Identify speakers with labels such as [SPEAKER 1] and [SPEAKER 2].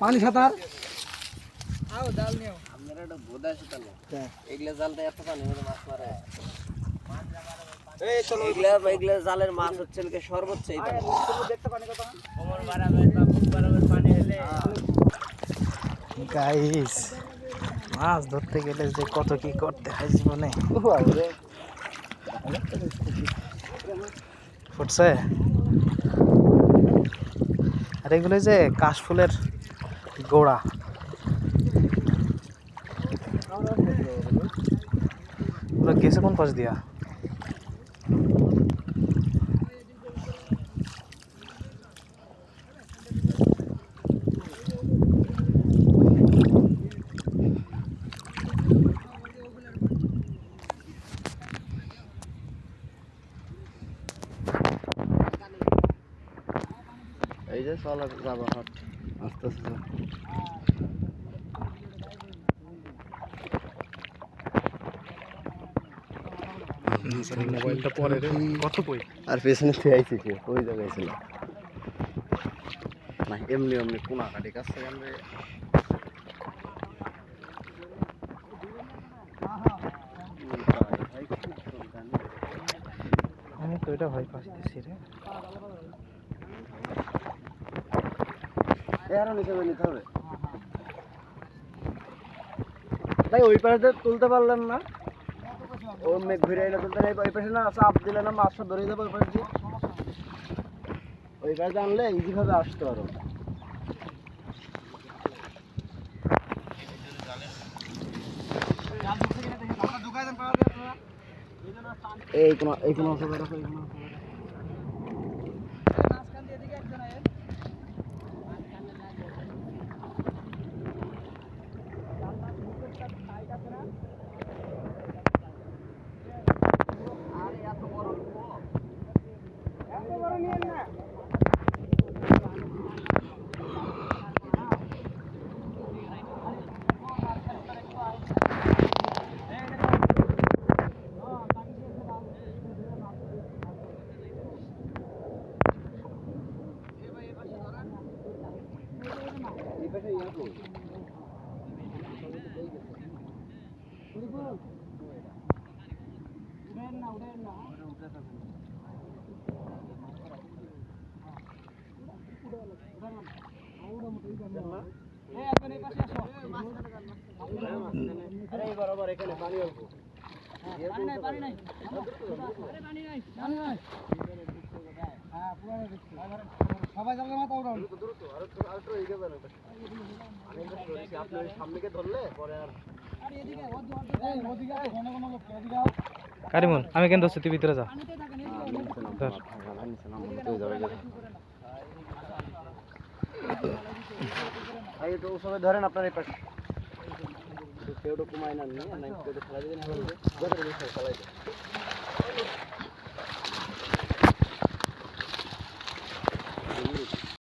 [SPEAKER 1] পানি সাঁতার
[SPEAKER 2] জালের মাছ হচ্ছে সর্বোচ্চ
[SPEAKER 3] গাইস মাছ ধরতে গেলে যে কত কি করতে হয় জীবনে ফুটছে। আর এগুলো যে কাশফুলের গোড়া, ওরা গেছে কোন পাশ দিয়া?
[SPEAKER 2] এই যে চলা যাবো হাট আস্তে আস্তে।
[SPEAKER 3] মোবাইলটা পরে কত কই
[SPEAKER 2] আর পেছনে খেয়েছি কি ওই জায়গায় ছিল না, এমনি এমনি কোনা কাটি কাছে আমরা
[SPEAKER 3] আমি তো এটা ভয় পাচ্ছি রে।
[SPEAKER 2] আরো নিচে নিতে হবে তাই ওই পাশে তুলতে পারলেন না? ও মেঘ ঘুরে এলে তুলতে নেই, ওই পাশে না চাপ দিলে না মাছটা ধরে যাবে ওই পাশে দিয়ে। ওই পাশে আনলে ইজি ভাবে আসতে পারো। এই কোন বরাবর এখানে পানি অল্প
[SPEAKER 1] সবাই যাবে মাথা উঠান
[SPEAKER 2] সামনে ধরলে পরে আর
[SPEAKER 3] কারিমুল আমি কেন দোস্ত তুই ভিতরে যা।
[SPEAKER 2] সবাই ধরেন আপনার এই পাশে কেউ তো কমায় না নিয়ে খেলা দিবেন খেলাই